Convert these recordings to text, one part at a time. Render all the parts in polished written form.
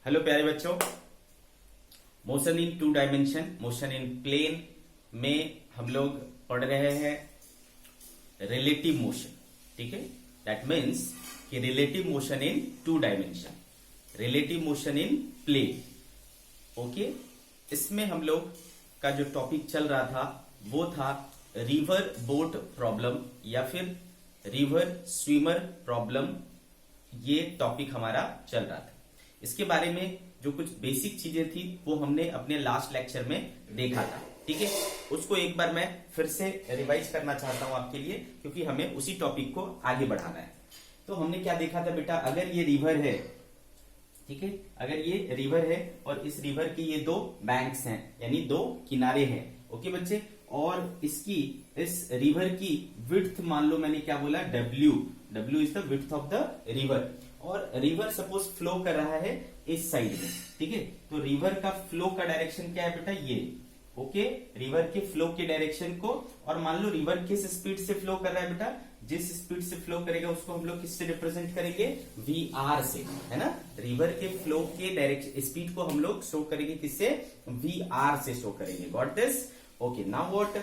Hello प्यारे बच्चों, motion in two dimension, motion in plane में हम लोग पढ़ रहे हैं रिलेटिव मोशन। ठीक है, दैट मीन्स कि relative motion in two dimension, relative motion in plane. Okay, इसमें हम लोग का जो टॉपिक चल रहा था वो था रिवर बोट प्रॉब्लम या फिर रिवर स्विमर प्रॉब्लम। ये टॉपिक हमारा चल रहा था। इसके बारे में जो कुछ बेसिक चीजें थी वो हमने अपने लास्ट लेक्चर में देखा था। ठीक है, उसको एक बार मैं फिर से रिवाइज करना चाहता हूं आपके लिए, क्योंकि हमें उसी टॉपिक को आगे बढ़ाना है। तो हमने क्या देखा था बेटा, अगर ये रिवर है, ठीक है, अगर ये रिवर है और इस रिवर की ये दो बैंक्स हैं, यानी दो किनारे हैं। ओके बच्चे, और इसकी इस रिवर की विड्थ मान लो मैंने क्या बोला, W is the width of the river. और रिवर सपोज फ्लो कर रहा है इस साइड में। ठीक है, तो रिवर का फ्लो का डायरेक्शन क्या है बेटा, ये। ओके, रिवर के फ्लो के डायरेक्शन को, और मान लो रिवर किस स्पीड से फ्लो कर रहा है बेटा, जिस स्पीड से फ्लो करेगा उसको हम लोग किससे रिप्रेजेंट करेंगे, VR से, है ना। रिवर के फ्लो के डायरेक्शन स्पीड को हम लोग शो करेंगे किससे, VR से शो करेंगे। Got this? Okay, now what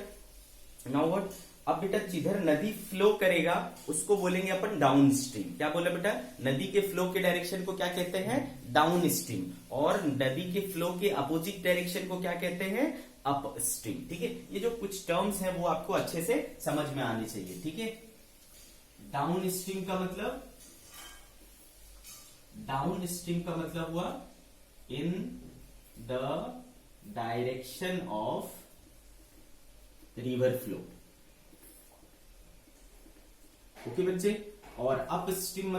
अब बेटा जिधर नदी फ्लो करेगा उसको बोलेंगे अपन डाउन स्ट्रीम। क्या बोला बेटा, नदी के फ्लो के डायरेक्शन को क्या कहते हैं, डाउन स्ट्रीम, और नदी के फ्लो के अपोजिट डायरेक्शन को क्या कहते हैं, अप स्ट्रीम। ठीक है, ये जो कुछ टर्म्स हैं वो आपको अच्छे से समझ में आने चाहिए। ठीक है, डाउन स्ट्रीम का मतलब हुआ in the direction of river flow. Okay बच्चे, और अप स्ट्रीम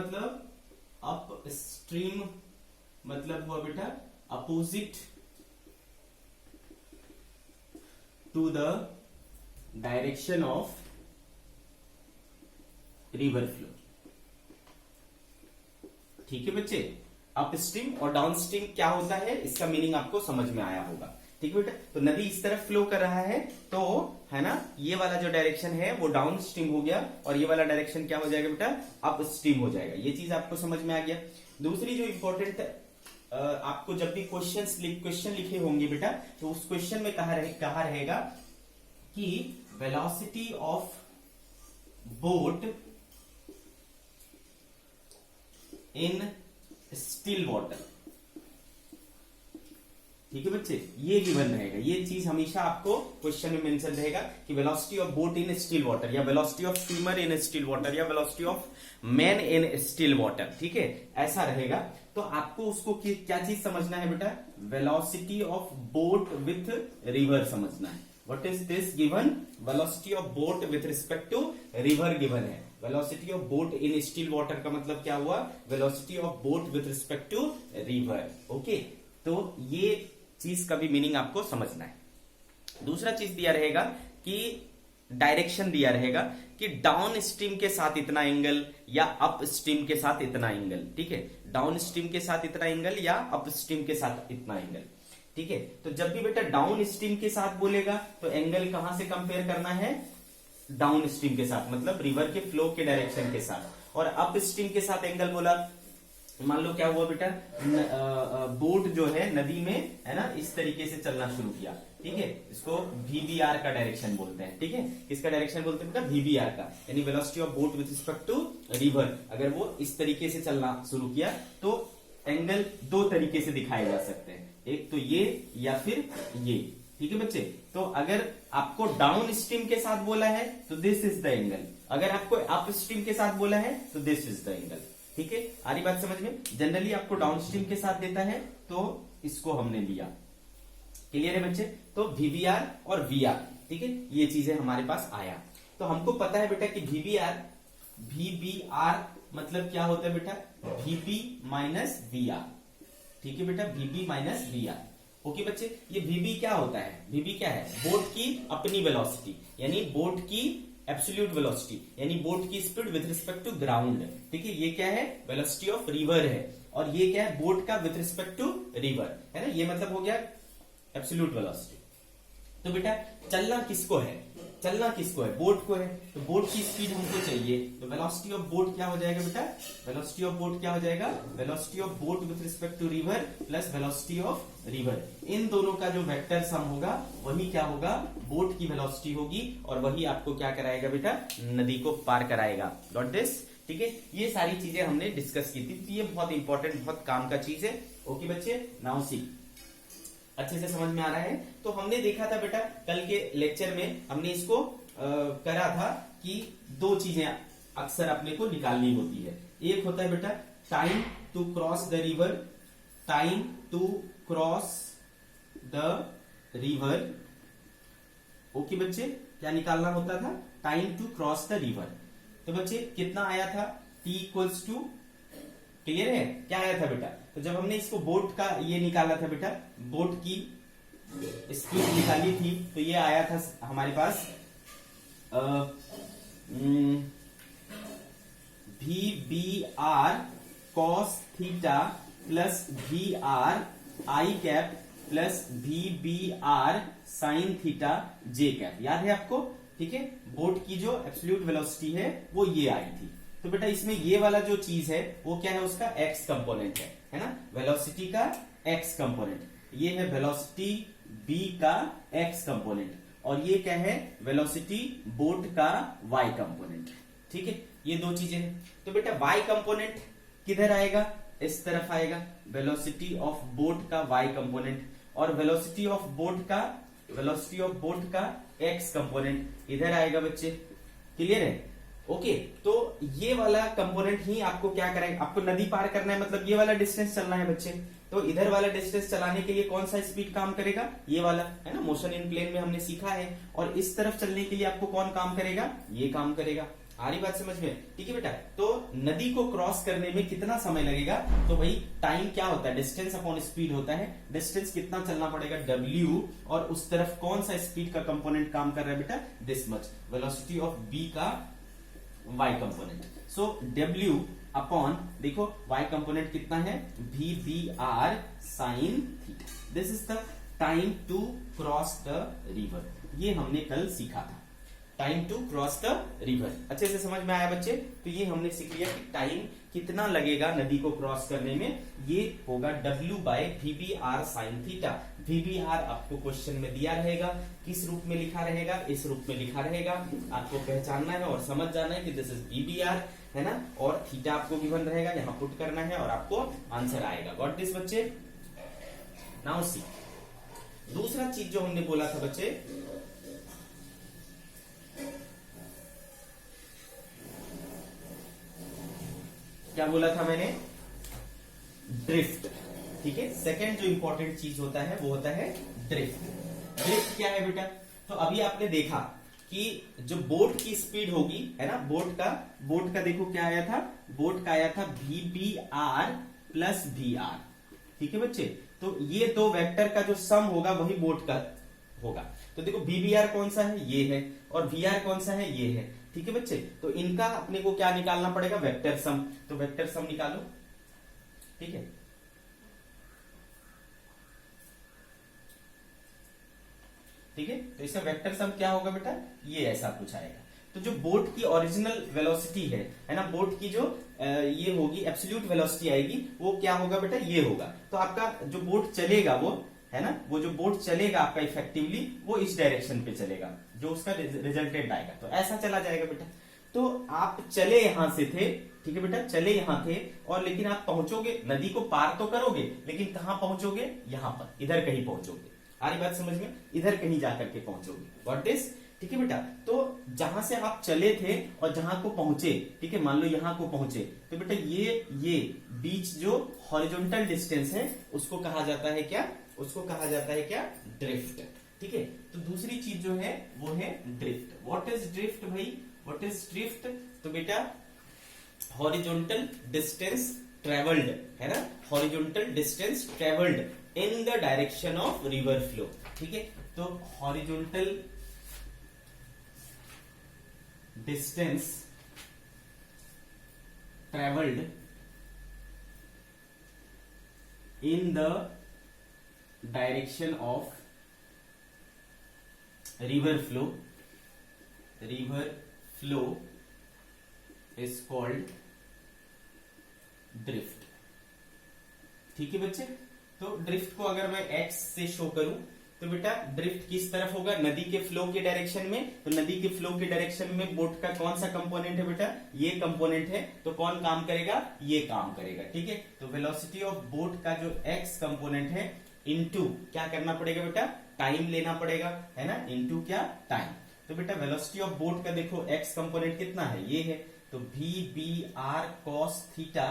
मतलब हुआ बेटा opposite to the direction of river flow. ठीक है बच्चे, अप स्ट्रीम और डाउन स्ट्रीम क्या होता है इसका मीनिंग आपको समझ में आया होगा। ठीक है बेटा, तो नदी इस तरफ फ्लो कर रहा है तो, है ना, ये वाला जो डायरेक्शन है वो डाउन स्ट्रीम हो गया, और ये वाला डायरेक्शन क्या हो जाएगा बेटा, अप स्ट्रीम हो जाएगा। ये चीज आपको समझ में आ गया। दूसरी जो इंपॉर्टेंट, आपको जब भी क्वेश्चन लिखे होंगे बेटा, तो उस क्वेश्चन में कहा रहेगा कि velocity of boat in still water. ठीक है बच्चे, ये गिवन रहेगा, ये चीज हमेशा आपको क्वेश्चन में मेंशन रहेगा कि velocity of boat in still water, या velocity of swimmer in still water, या velocity of man in still water. ठीक है, ऐसा रहेगा। तो आपको उसको क्या चीज समझना है बेटा, velocity of boat with river समझना है। What is this given, velocity of boat with respect to river given है। Velocity of boat in still water का मतलब क्या हुआ, velocity of boat with respect to river. Okay, तो ये चीज का भी मीनिंग आपको समझना है। दूसरा चीज दिया रहेगा कि डायरेक्शन दिया रहेगा कि डाउन स्ट्रीम के साथ इतना एंगल या अप स्ट्रीम के साथ इतना एंगल। ठीक है, डाउन स्ट्रीम के साथ इतना एंगल या अप स्ट्रीम के साथ इतना एंगल। ठीक है, तो जब भी बेटा डाउन स्ट्रीम के साथ बोलेगा तो एंगल कहां से कंपेयर करना है, डाउन स्ट्रीम के साथ, मतलब रिवर के फ्लो के डायरेक्शन के साथ। और अप स्ट्रीम के साथ एंगल बोला, मान लो क्या हुआ बेटा, बोट जो है नदी में, है ना, इस तरीके से चलना शुरू किया। ठीक है, इसको VBR का डायरेक्शन बोलते हैं। ठीक है, किसका डायरेक्शन बोलते हैं बेटा, VBR का, यानी velocity of boat with respect to river. अगर वो इस तरीके से चलना शुरू किया तो एंगल दो तरीके से दिखाए जा सकते हैं, एक तो ये या फिर ये। ठीक है बच्चे, तो अगर आपको डाउन स्ट्रीम के साथ बोला है तो दिस इज द एंगल, अगर आपको अप स्ट्रीम के साथ बोला है तो दिस इज द एंगल। ठीक है, आ रही बात समझ में। जनरली आपको डाउन स्ट्रीम के साथ देता है तो इसको हमने लिया। क्लियर है बच्चे, तो VBR और VR। ठीक है, ये चीजें हमारे पास आया। तो हमको पता है बेटा कि VBR मतलब क्या होता है बेटा, VB माइनस VR। ठीक है बेटा, VB माइनस VR। ओके बच्चे, ये VB क्या होता है, VB क्या है, बोट की अपनी वेलोसिटी, यानी बोट की एब्सोल्यूट वेलोसिटी, यानी बोट की speed with respect to ground. ठीक है, ये क्या है, वेलोसिटी ऑफ रिवर है, और ये क्या है, बोट का विथ रिस्पेक्ट टू रिवर, है ना। ये मतलब हो गया एब्सोल्यूट वेलोसिटी। तो बेटा चलना किसको है, चलना किसको है, बोट को है, तो बोट की स्पीड हमको चाहिए, तो वेलोसिटी ऑफ बोट क्या हो जाएगा बेटा, वेलोसिटी ऑफ बोट क्या हो जाएगा, velocity of boat with respect to river plus velocity of river, इन दोनों का जो वेक्टर सम होगा वही क्या होगा, बोट की वेलोसिटी होगी, और वही आपको क्या कराएगा बेटा, नदी को पार कराएगा। Got this? ठीक है, ये सारी चीजें हमने डिस्कस की थी, तो ये बहुत इंपॉर्टेंट, बहुत काम का चीज है। ओके बच्चे, नाउ सी, अच्छे से समझ में आ रहा है? तो हमने देखा था बेटा कल के लेक्चर में, हमने इसको करा था कि दो चीजें अक्सर अपने को निकालनी होती है। एक होता है बेटा time to cross the river, time to cross the river. Okay बच्चे, क्या निकालना होता था, time to cross the river. तो बच्चे कितना आया था, t इक्वल्स टू, क्लियर है क्या आया था बेटा, तो जब हमने इसको बोट का ये निकाला था बेटा, बोट की स्पीड निकाली थी, तो ये आया था हमारे पास VBR cos theta plus VR i cap plus VBR sine theta j cap, याद है आपको? ठीक है, बोट की जो एब्सोल्यूट वेलोसिटी है वो ये आई थी। तो बेटा इसमें ये वाला जो चीज है वो क्या है, उसका एक्स कंपोनेंट है ना, वेलोसिटी का एक्स कंपोनेंट, ये है वेलोसिटी बी का एक्स कंपोनेंट, और ये क्या है, वेलोसिटी बोट का वाई कंपोनेंट। ठीक है, ये दो चीजें हैं। तो बेटा वाई कंपोनेंट किधर आएगा, इस तरफ आएगा, वेलोसिटी ऑफ बोट का वाई कंपोनेंट, और वेलोसिटी ऑफ बोट का एक्स कंपोनेंट इधर आएगा बच्चे, क्लियर है? ओके, तो ये वाला कंपोनेंट ही आपको क्या कराएगा, आपको नदी पार करना है, मतलब ये वाला डिस्टेंस चलना है बच्चे, तो इधर वाला डिस्टेंस चलाने के लिए कौन सा स्पीड काम करेगा, ये वाला है ना, मोशन इन प्लेन में हमने सीखा है, और इस तरफ चलने के लिए आपको कौन काम करेगा, ये काम करेगा। आ रही बात समझ में? ठीक है बेटा, तो नदी को क्रॉस करने में कितना समय लगेगा, तो भाई टाइम क्या होता है, डिस्टेंस अपॉन स्पीड होता है, डिस्टेंस कितना चलना पड़ेगा w, और उस तरफ कौन सा स्पीड का कंपोनेंट काम कर रहा है बेटा, this much, velocity of b का y component. So w upon, देखो y कंपोनेंट कितना है, VBR sine theta, this is the time to cross the river, ये हमने कल सीखा था, time to cross the river. अच्छे से समझ में आया बच्चे? तो ये हमने सीख लिया कि टाइम कितना लगेगा नदी को क्रॉस करने में, ये होगा W by VBR sine theta. VBR आपको क्वेश्चन में दिया रहेगा, किस रूप में लिखा रहेगा, इस रूप में लिखा रहेगा, आपको पहचानना है और समझ जाना है कि दिस इज VBR, है ना, और थीटा आपको गिवन रहेगा, यहाँ पुट करना है और आपको आंसर आएगा। गॉट दिस बच्चे? नाउ सी, दूसरा चीज जो हमने बोला था बच्चे, क्या बोला था मैंने, ड्रिफ्ट। ठीक है, सेकंड जो इंपॉर्टेंट चीज होता है वो होता है ड्रिफ्ट। ड्रिफ्ट क्या है बेटा, तो अभी आपने देखा कि जो बोट की स्पीड होगी, है ना, बोट का देखो क्या आया था, बोट का आया था VBR प्लस VR। ठीक है बच्चे, तो ये दो वेक्टर का जो सम होगा वही बोट का होगा। तो देखो VBR कौन सा है, ये है, और VR कौन सा है, ये है। ठीक है बच्चे, तो इनका अपने को क्या निकालना पड़ेगा, वेक्टर सम, तो वेक्टर सम निकालो। ठीक है, ठीक है, तो इसका वेक्टर सम क्या होगा बेटा, ये ऐसा कुछ आएगा। तो जो बोट की ओरिजिनल वेलोसिटी है ना, बोट की जो ये होगी एब्सोल्यूट वेलोसिटी आएगी, वो क्या होगा बेटा, ये होगा। तो आपका जो बोट चलेगा वो, है ना, वो जो बोट चलेगा आपका इफेक्टिवली वो इस डायरेक्शन पे चलेगा, जो उसका रिजल्टेंट आएगा, तो ऐसा चला जाएगा बेटा। तो आप चले यहां से थे, ठीक है बेटा, चले यहां थे, और लेकिन आप पहुंचोगे, नदी को पार तो करोगे, लेकिन कहां पहुंचोगे, यहां पर, इधर कहीं पहुंचोगे। आ रही बात समझ में, इधर कहीं जाकर के पहुंचोगे। What is? ठीक है बेटा, तो जहां से आप चले थे और जहां को पहुंचे, ठीक है, मान लो यहां को पहुंचे, तो बेटा ये बीच जो हॉरिजॉन्टल डिस्टेंस है उसको कहा जाता है क्या, उसको कहा जाता है क्या, ड्रिफ्ट। ठीक है, तो दूसरी चीज जो है वो है ड्रिफ्ट। व्हाट इज ड्रिफ्ट भाई, व्हाट इज ड्रिफ्ट, तो बेटा हॉरिजॉन्टल डिस्टेंस ट्रेवल्ड, है ना, horizontal distance travelled in the direction of river flow. ठीक है, तो horizontal distance travelled in the direction of river flow river flow is called drift. ठीक है बच्चे, तो ड्रिफ्ट को अगर मैं एक्स से शो करूं तो बेटा ड्रिफ्ट किस तरफ होगा, नदी के फ्लो के डायरेक्शन में। तो नदी के फ्लो के डायरेक्शन में बोट का कौन सा कंपोनेंट है बेटा, ये कंपोनेंट है। तो कौन काम करेगा, ये काम करेगा। ठीक है, तो वेलोसिटी ऑफ बोट का जो एक्स कंपोनेंट है इनटू क्या करना पड़ेगा बेटा, टाइम लेना पड़ेगा, है ना, इनटू क्या, टाइम। तो बेटा वेलोसिटी ऑफ बोट का देखो एक्स कंपोनेंट कितना है, ये है। तो V B R cos theta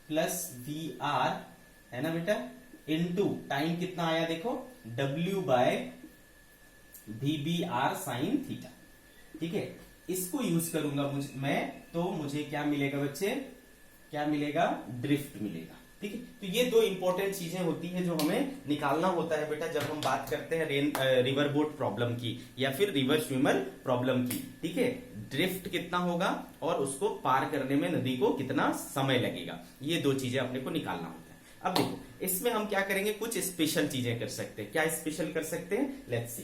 plus V R, है ना बेटा, इनटू टाइम कितना आया देखो, W by V B R sine theta. ठीक है, इसको यूज करूंगा मैं, तो मुझे क्या मिलेगा बच्चे, क्या मिलेगा, ड्रिफ्ट मिलेगा। ठीक है, तो ये दो इंपॉर्टेंट चीजें होती है जो हमें निकालना होता है बेटा जब हम बात करते हैं रिवर बोट प्रॉब्लम की या फिर रिवर स्विमर प्रॉब्लम की। ठीक है, ड्रिफ्ट कितना होगा और उसको पार करने में नदी को कितना समय लगेगा, ये दो चीजें अपने को निकालना होता है। अब देखो इसमें हम क्या करेंगे, कुछ स्पेशल चीजें कर सकते हैं। क्या स्पेशल कर सकते हैं, लेट्स सी।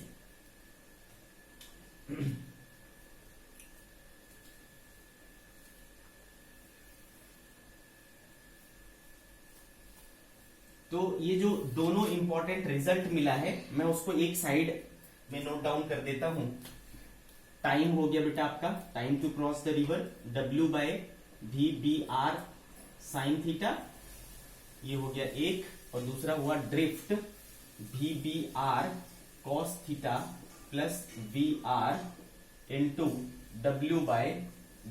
तो ये जो दोनों इंपॉर्टेंट रिजल्ट मिला है मैं उसको एक साइड में नोट डाउन कर देता हूं। टाइम हो गया बेटा आपका, time to cross the river, W by V B R sine theta, ये हो गया एक। और दूसरा हुआ drift, V B R cos theta plus V R into W by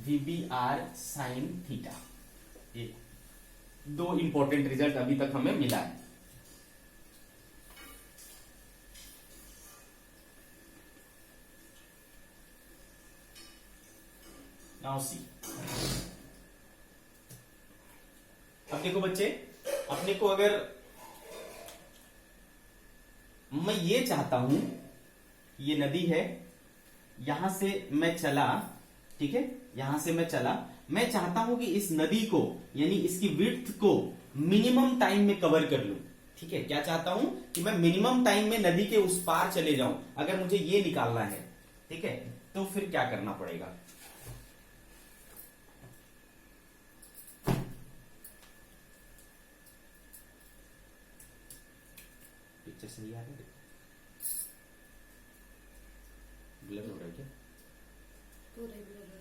V B R sine theta. ये दो इंपॉर्टेंट रिजल्ट अभी तक हमें मिला है। नाउ सी, अब देखो बच्चे, अपने को अगर मैं ये चाहता हूं, ये नदी है, यहां से मैं चला, ठीक है, यहां से मैं चला, मैं चाहता हूं कि इस नदी को यानी इसकी विड्थ को मिनिमम टाइम में कवर कर लूं। ठीक है, क्या चाहता हूं कि मैं मिनिमम टाइम में नदी के उस पार चले जाऊं। अगर मुझे ये निकालना है, ठीक है, तो फिर क्या करना पड़ेगा, पिक्चर सही आ रहा है, ब्लर हो रहा है क्या, पूरा ब्लर हो रहा है।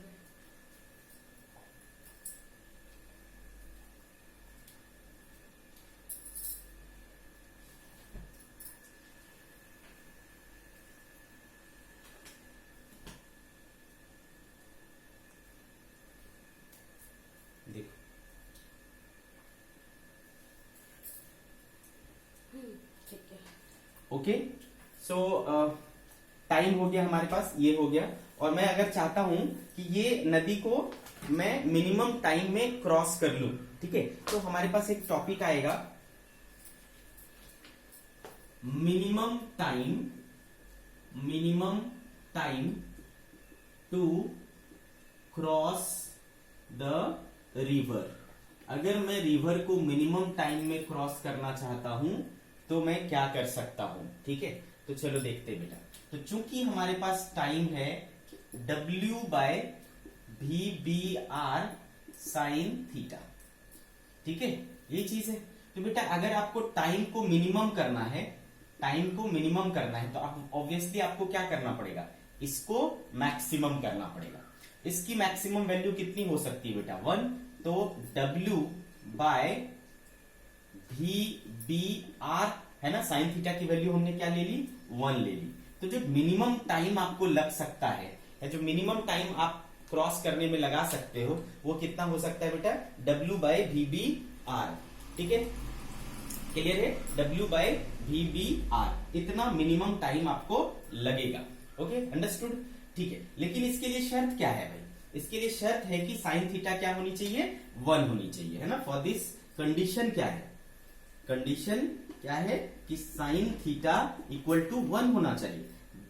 देखो ठीक है, ओके। सो टाइम हो गया हमारे पास, ये हो गया। और मैं अगर चाहता हूं कि ये नदी को मैं मिनिमम टाइम में क्रॉस कर लूं, ठीक है, तो हमारे पास एक टॉपिक आएगा, minimum time to cross the river. अगर मैं रिवर को मिनिमम टाइम में क्रॉस करना चाहता हूं तो मैं क्या कर सकता हूं, ठीक है। तो चलो देखते हैं बेटा। तो चूंकि हमारे पास टाइम है W by V B R sine theta, ठीक है, ये चीज है। तो बेटा अगर आपको टाइम को मिनिमम करना है, तो आप ऑब्वियसली आपको क्या करना पड़ेगा, इसको मैक्सिमम करना पड़ेगा। इसकी मैक्सिमम वैल्यू कितनी हो सकती है बेटा, 1। तो W by V B R, है ना, साइन थीटा की वैल्यू हमने क्या ले ली, 1 ले ली। तो जो मिनिमम टाइम आपको लग सकता है, या जो मिनिमम टाइम आप क्रॉस करने में लगा सकते हो, वो कितना हो सकता है बेटा, W by V B R. ठीक है, क्लियर है, W by V B R, इतना मिनिमम टाइम आपको लगेगा। ओके, अंडरस्टूड, ठीक है। लेकिन इसके लिए शर्त क्या है भाई, इसके लिए शर्त है कि साइन थीटा क्या होनी चाहिए, 1 होनी चाहिए, है ना। फॉर दिस कंडीशन क्या है, कंडीशन क्या है कि साइन थीटा इक्वल टू 1 होना चाहिए।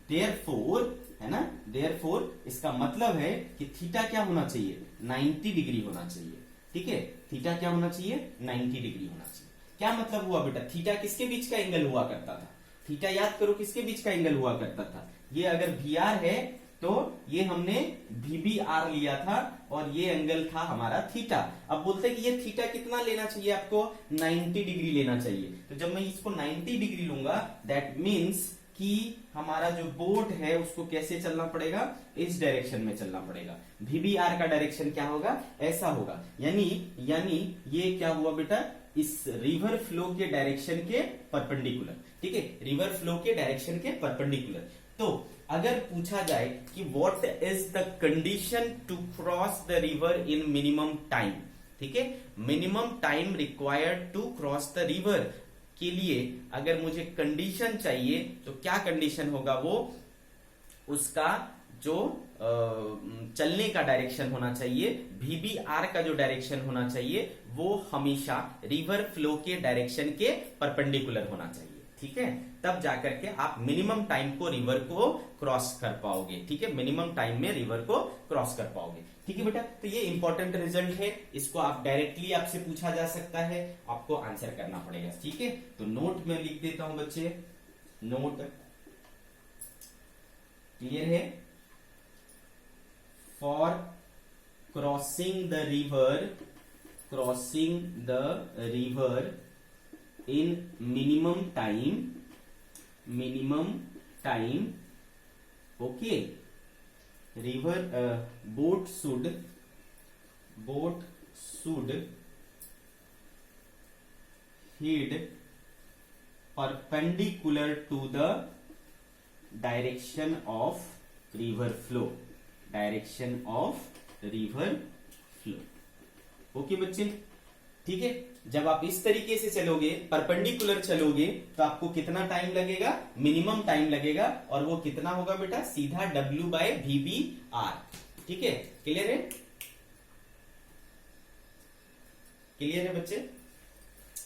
देयरफॉर, है ना, देयरफॉर इसका मतलब है कि थीटा क्या होना चाहिए, 90 डिग्री होना चाहिए। ठीक है, थीटा क्या होना चाहिए, 90 डिग्री होना चाहिए। क्या मतलब हुआ बेटा, थीटा किसके बीच का एंगल हुआ करता था, थीटा याद करो किसके बीच का एंगल हुआ करता था, ये अगर वी आर है तो ये हमने VBR लिया था और ये एंगल था हमारा थीटा। अब बोलते हैं कि ये थीटा कितना लेना चाहिए आपको, 90 डिग्री लेना चाहिए। तो जब मैं इसको 90 डिग्री लूंगा दैट मीन्स कि हमारा जो बोट है उसको कैसे चलना पड़ेगा, इस डायरेक्शन में चलना पड़ेगा। VBR का डायरेक्शन क्या होगा, ऐसा होगा। यानी ये क्या हुआ बेटा, इस रिवर फ्लो के डायरेक्शन के परपेंडिकुलर। ठीक है, रिवर फ्लो के डायरेक्शन के परपेंडिकुलर। तो अगर पूछा जाए कि what is the condition to cross the river in minimum time, ठीक है, minimum time required to cross the river के लिए अगर मुझे कंडीशन चाहिए तो क्या कंडीशन होगा, वो उसका जो चलने का डायरेक्शन होना चाहिए, VBR का जो डायरेक्शन होना चाहिए वो हमेशा रिवर फ्लो के डायरेक्शन के परपेंडिकुलर होना चाहिए। ठीक है, तब जाकर के आप मिनिमम टाइम को रिवर को क्रॉस कर पाओगे। ठीक है, मिनिमम टाइम में रिवर को क्रॉस कर पाओगे। ठीक है बेटा, तो ये इंपॉर्टेंट रिजल्ट है, इसको आप डायरेक्टली आपसे पूछा जा सकता है, आपको आंसर करना पड़ेगा। ठीक है, तो नोट में लिख देता हूं बच्चे, नोट क्लियर है। For crossing the river in minimum time, okay, river boat should head perpendicular to the direction of river flow, okay बच्चे। ठीक है, जब आप इस तरीके से चलोगे, परपेंडिकुलर चलोगे, तो आपको कितना टाइम लगेगा, मिनिमम टाइम लगेगा, और वो कितना होगा बेटा, सीधा W/VBR। ठीक है, क्लियर है, क्लियर है बच्चे,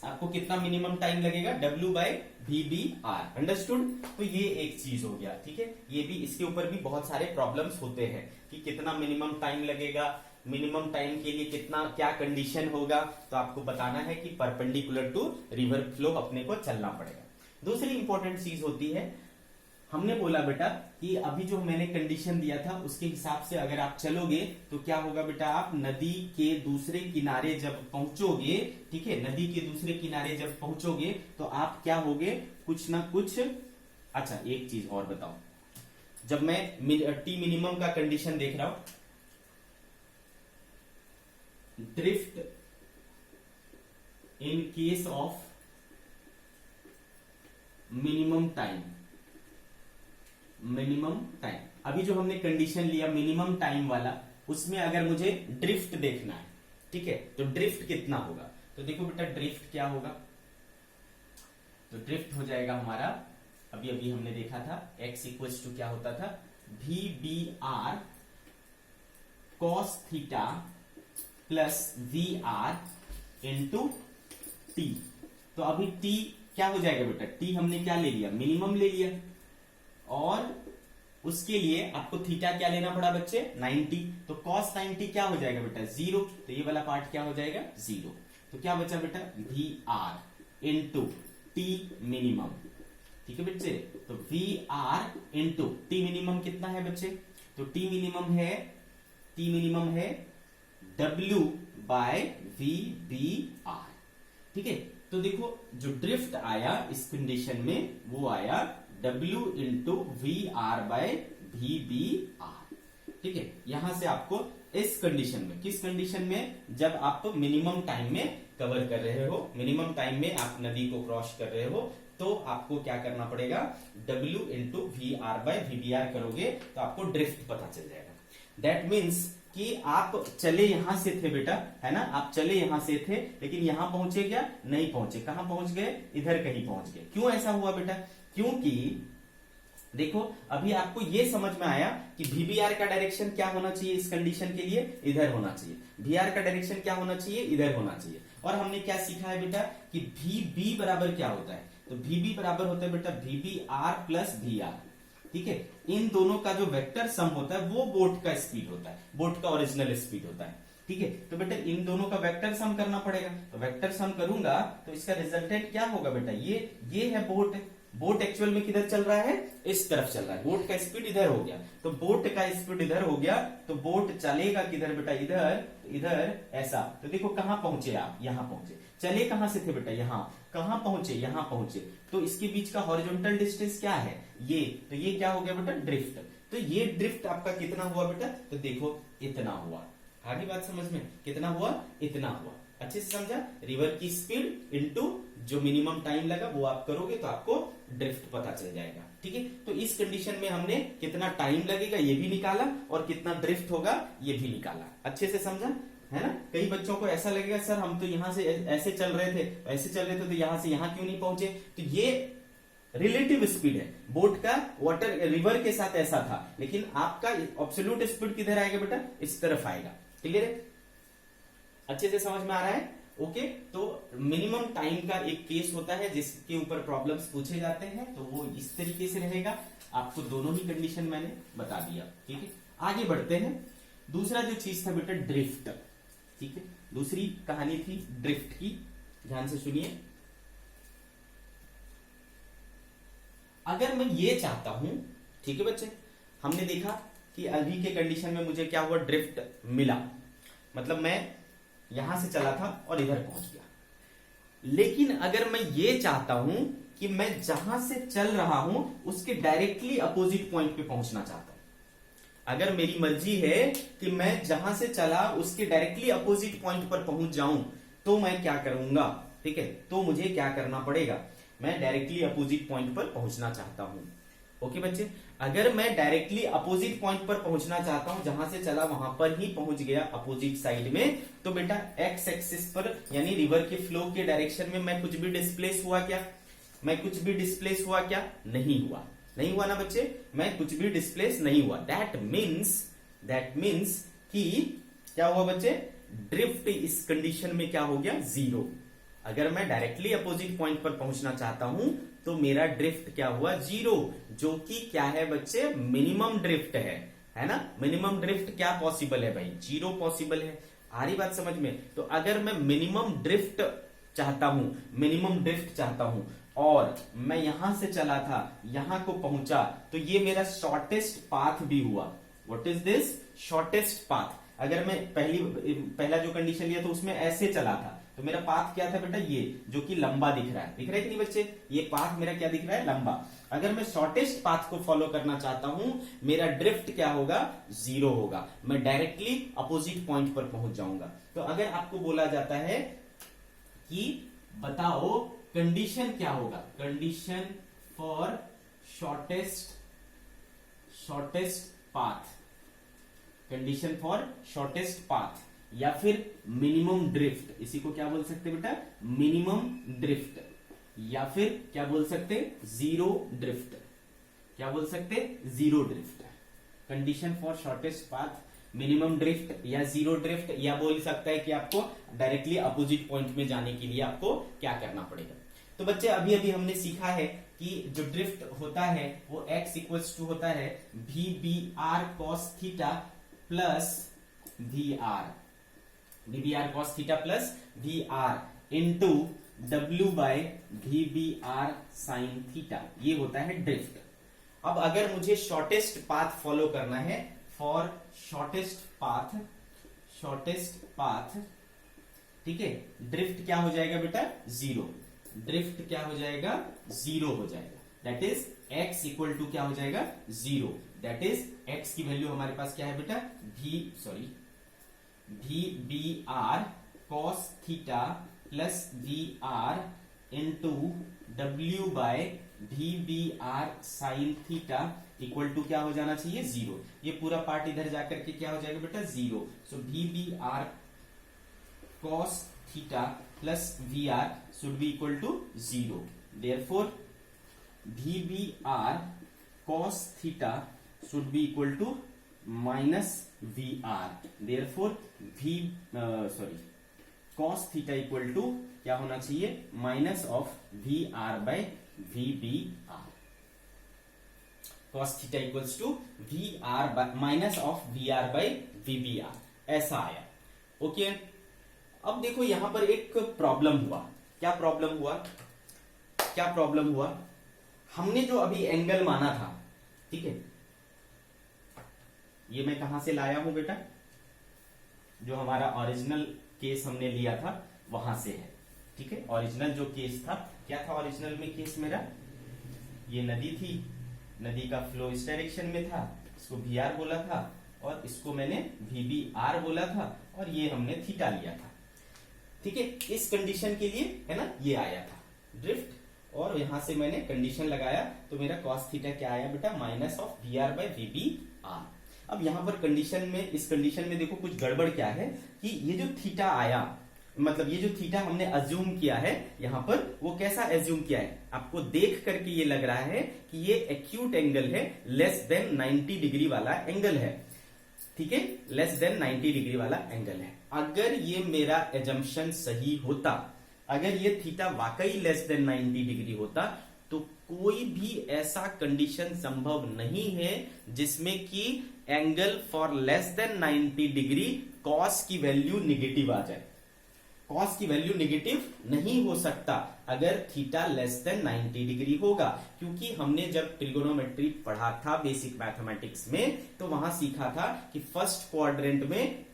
आपको कितना मिनिमम टाइम लगेगा, W/VBR। अंडरस्टूड। तो ये एक चीज हो गया। ठीक है, ये भी, इसके ऊपर भी बहुत सारे प्रॉब्लम्स होते हैं कि कितना मिनिमम टाइम लगेगा, मिनिमम टाइम के लिए कितना, क्या कंडीशन होगा, तो आपको बताना है कि परपेंडिकुलर टू रिवर फ्लो अपने को चलना पड़ेगा। दूसरी इंपॉर्टेंट चीज होती है, हमने बोला बेटा कि अभी जो मैंने कंडीशन दिया था उसके हिसाब से अगर आप चलोगे तो क्या होगा बेटा, आप नदी के दूसरे किनारे जब पहुंचोगे, ठीक है, नदी के दूसरे किनारे जब पहुंचोगे तो आप क्या होगे, कुछ ना कुछ। अच्छा, एक चीज और बताओ, जब मैं टी मिनिमम का कंडीशन देख रहा हूं, drift in case of minimum time, अभी जो हमने कंडीशन लिया मिनिमम टाइम वाला, उसमें अगर मुझे ड्रिफ्ट देखना है, ठीक है, तो ड्रिफ्ट कितना होगा, तो देखो बेटा ड्रिफ्ट क्या होगा, तो ड्रिफ्ट हो जाएगा हमारा, अभी अभी हमने देखा था x इक्वल्स टू क्या होता था, VBR cos theta plus VR into T. तो अभी t क्या हो जाएगा बेटा, t हमने क्या ले लिया, मिनिमम ले लिया, और उसके लिए आपको थीटा क्या लेना पड़ा बच्चे, 90। तो cos 90 क्या हो जाएगा बेटा, 0। तो ये वाला पार्ट क्या हो जाएगा, 0। तो क्या बचा बेटा, VR इंटू टी मिनिमम। ठीक है बच्चे, तो VR इंटू टी मिनिमम कितना है बच्चे, तो टी मिनिमम है W बाय VBR। ठीक है, तो देखो जो ड्रिफ्ट आया इस कंडीशन में वो आया W into VR by VBR। ठीक है, यहां से आपको इस कंडीशन में, किस कंडीशन में, जब आप मिनिमम टाइम में कवर कर रहे हो, मिनिमम टाइम में आप नदी को क्रॉस कर रहे हो, तो आपको क्या करना पड़ेगा, W into VR by VBR करोगे तो आपको ड्रिफ्ट पता चल जाएगा। दैट मीन्स कि आप चले यहां से थे बेटा, है ना, आप चले यहां से थे, लेकिन यहां पहुंचे क्या, नहीं पहुंचे, कहां पहुंच गए, इधर कहीं पहुंच गए। क्यों ऐसा हुआ बेटा, क्योंकि देखो अभी आपको ये समझ में आया कि VBR का डायरेक्शन क्या होना चाहिए इस कंडीशन के लिए, इधर होना चाहिए, VR का डायरेक्शन क्या होना चाहिए, इधर होना चाहिए। और हमने क्या सीखा है बेटा कि VB बराबर क्या होता है, तो VB बराबर होता है बेटा VBR प्लस VR। ठीक है, इन दोनों का जो वेक्टर सम होता है वो बोट का स्पीड होता है, बोट का ओरिजिनल स्पीड होता है। ठीक है, तो बेटा इन दोनों का वेक्टर सम करना पड़ेगा, तो वेक्टर सम करूंगा तो इसका रिजल्टेंट क्या होगा बेटा, ये है बोट, बोट एक्चुअल में किधर चल रहा है, इस तरफ चल रहा है, बोट का स्पीड इधर हो गया, तो बोट का स्पीड इधर हो गया, तो बोट चलेगा किधर बेटा, इधर, इधर ऐसा। तो देखो कहां पहुंचे आप, यहां पहुंचे, चले कहां से थे बेटा, यहां, कहां पहुंचे, यहां पहुंचे, तो इसके बीच का हॉरिजॉन्टल डिस्टेंस क्या है, ये, तो ये क्या हो गया बेटा, ड्रिफ्ट। तो ये ड्रिफ्ट आपका कितना हुआ बेटा, तो देखो इतना हुआ। आगे बात समझ में, कितना हुआ, इतना हुआ। अच्छे से समझा, रिवर की स्पीड इनटू जो मिनिमम टाइम लगा वो आप करोगे तो आपको ड्रिफ्ट पता चल जाएगा। ठीक है, तो इस कंडीशन में हमने कितना टाइम लगेगा ये भी निकाला और कितना ड्रिफ्ट होगा ये भी निकाला। अच्छे से समझा है ना। कई बच्चों को ऐसा लगेगा सर हम तो यहां से ऐसे चल रहे थे, ऐसे चल रहे थे, तो यहां से यहां क्यों नहीं पहुंचे, तो ये रिलेटिव स्पीड है, बोट का वाटर रिवर के साथ ऐसा था, लेकिन आपका एब्सोल्यूट स्पीड किधर आएगा बेटा, इस तरफ आएगा। क्लियर है, अच्छे से समझ में आ रहा है। ओके, तो मिनिमम टाइम का एक केस होता है जिसके ऊपर प्रॉब्लम्स पूछे जाते हैं, तो वो इस तरीके से रहेगा। आपको दोनों ही कंडीशन मैंने बता दिया। ठीक है, आगे बढ़ते हैं। दूसरा जो चीज था बेटा ड्रिफ्ट। ठीक है, दूसरी कहानी थी ड्रिफ्ट की, ध्यान से सुनिए। अगर मैं ये चाहता हूं, ठीक है बच्चे, हमने देखा कि अभी के कंडीशन में मुझे क्या हुआ, ड्रिफ्ट मिला, मतलब मैं यहां से चला था और इधर पहुंच गया। लेकिन अगर मैं ये चाहता हूं कि मैं जहां से चल रहा हूं उसके डायरेक्टली अपोजिट पॉइंट पे पहुंचना चाहता हूं, अगर मेरी मर्जी है कि मैं जहां से चला उसके डायरेक्टली अपोजिट पॉइंट पर पहुंच जाऊं, तो मैं क्या करूंगा, ठीक है, तो मुझे क्या करना पड़ेगा, मैं डायरेक्टली अपोजिट पॉइंट पर पहुंचना चाहता हूं। ओके बच्चे, अगर मैं डायरेक्टली अपोजिट पॉइंट पर पहुंचना चाहता हूं, जहां से चला वहां पर ही पहुंच गया अपोजिट साइड में, तो बेटा एक्स एक्सिस पर यानी रिवर के फ्लो के डायरेक्शन में मैं कुछ भी डिस्प्लेस हुआ क्या, मैं कुछ भी डिस्प्लेस हुआ क्या, नहीं हुआ, नहीं हुआ ना बच्चे, मैं कुछ भी डिस्प्लेस नहीं हुआ। दैट मीन्स कि क्या हुआ बच्चे, ड्रिफ्ट इस कंडीशन में क्या हो गया, जीरो। अगर मैं डायरेक्टली अपोजिट पॉइंट पर पहुंचना चाहता हूं तो मेरा ड्रिफ्ट क्या हुआ, जीरो, जो कि क्या है बच्चे, मिनिमम ड्रिफ्ट है ना। मिनिमम ड्रिफ्ट क्या पॉसिबल है भाई, जीरो पॉसिबल है। आ रही बात समझ में। तो अगर मैं मिनिमम ड्रिफ्ट चाहता हूं और मैं यहां से चला था, यहां को पहुंचा, तो ये मेरा शॉर्टेस्ट पाथ भी हुआ। What is this, shortest path. अगर मैं पहला जो कंडीशन लिया था उसमें ऐसे चला था, तो मेरा पाथ क्या था बेटा, ये जो कि लंबा दिख रहा है, कि नहीं बच्चे, ये पाथ मेरा क्या दिख रहा है, लंबा। अगर मैं शॉर्टेस्ट पाथ को फॉलो करना चाहता हूं, मेरा ड्रिफ्ट क्या होगा, जीरो होगा, मैं डायरेक्टली अपोजिट पॉइंट पर पहुंच जाऊंगा। तो अगर आपको बोला जाता है कि बताओ कंडीशन क्या होगा, condition for shortest path, condition for shortest path या फिर मिनिमम ड्रिफ्ट, इसी को क्या बोल सकते बेटा, मिनिमम ड्रिफ्ट, या फिर क्या बोल सकते, जीरो ड्रिफ्ट, क्या बोल सकते, zero drift. Condition for shortest path, minimum drift या जीरो ड्रिफ्ट, या बोल सकता है कि आपको डायरेक्टली अपोजिट पॉइंट में जाने के लिए आपको क्या करना पड़ेगा। तो बच्चे अभी अभी हमने सीखा है कि जो ड्रिफ्ट होता है वो x इक्वल्स टू होता है VBR cos theta plus VBR cos theta plus VR into W by VBR sine theta, ये होता है ड्रिफ्ट। अब अगर मुझे शॉर्टेस्ट पाथ फॉलो करना है, फॉर शॉर्टेस्ट पाथ, ठीक है, ड्रिफ्ट क्या हो जाएगा बेटा, जीरो, ड्रिफ्ट क्या हो जाएगा, जीरो हो जाएगा। That is x equal to क्या हो जाएगा, जीरो। दैट इज x की वैल्यू हमारे पास क्या है बेटा, VBR cos theta plus VR into W by VBR sine theta equal to क्या हो जाना चाहिए, जीरो। ये पूरा पार्ट इधर जाकर के क्या हो जाएगा बेटा, zero. So VBR cos theta plus VR should be equal to zero. Therefore, VBR cos theta should be equal to minus VR. Therefore, cos theta equal to क्या होना चाहिए, minus of VR by VBR. Cos theta equals to VR by minus of VR by VBR. ऐसा आया। Okay अब देखो यहां पर एक प्रॉब्लम हुआ। क्या प्रॉब्लम हुआ, हमने जो अभी एंगल माना था, ठीक है, ये मैं कहां से लाया हूं बेटा, जो हमारा ओरिजिनल केस हमने लिया था वहां से है, ठीक है। ओरिजिनल जो केस था, क्या था ओरिजिनल में केस मेरा, ये नदी थी, नदी का फ्लो इस डायरेक्शन में था, इसको वी आर बोला था और इसको मैंने वी बी आर बोला था और ये हमने थीटा लिया था, ठीक है। इस कंडीशन के लिए है ना ये आया था ड्रिफ्ट, और यहां से मैंने कंडीशन लगाया तो मेरा कॉस थीटा क्या आया बेटा, minus of V R by V B R. अब यहां पर कंडीशन में, इस कंडीशन में देखो कुछ गड़बड़ क्या है कि ये जो थीटा आया, मतलब ये जो थीटा हमने अज्यूम किया है यहां पर, वो कैसा अज्यूम किया है, आपको देख करके ये लग रहा है कि ये एक्यूट एंगल है, लेस देन 90 डिग्री वाला एंगल है, ठीक है, लेस देन 90 डिग्री वाला एंगल है। अगर ये मेरा एजम्पशन सही होता, अगर ये थीटा वाकई लेस देन 90 डिग्री होता, तो कोई भी ऐसा कंडीशन संभव नहीं है जिसमें कि angle for less than 90 degree cos की वैल्यू निगेटिव आ जाए। कॉस की वैल्यू निगेटिव नहीं हो सकता अगर थीटा लेस देन 90 डिग्री होगा, क्योंकि हमने जब ट्रिगोनोमेट्री पढ़ा था बेसिक मैथमेटिक्स में, तो वहां सीखा था कि फर्स्ट क्वाड्रेंट में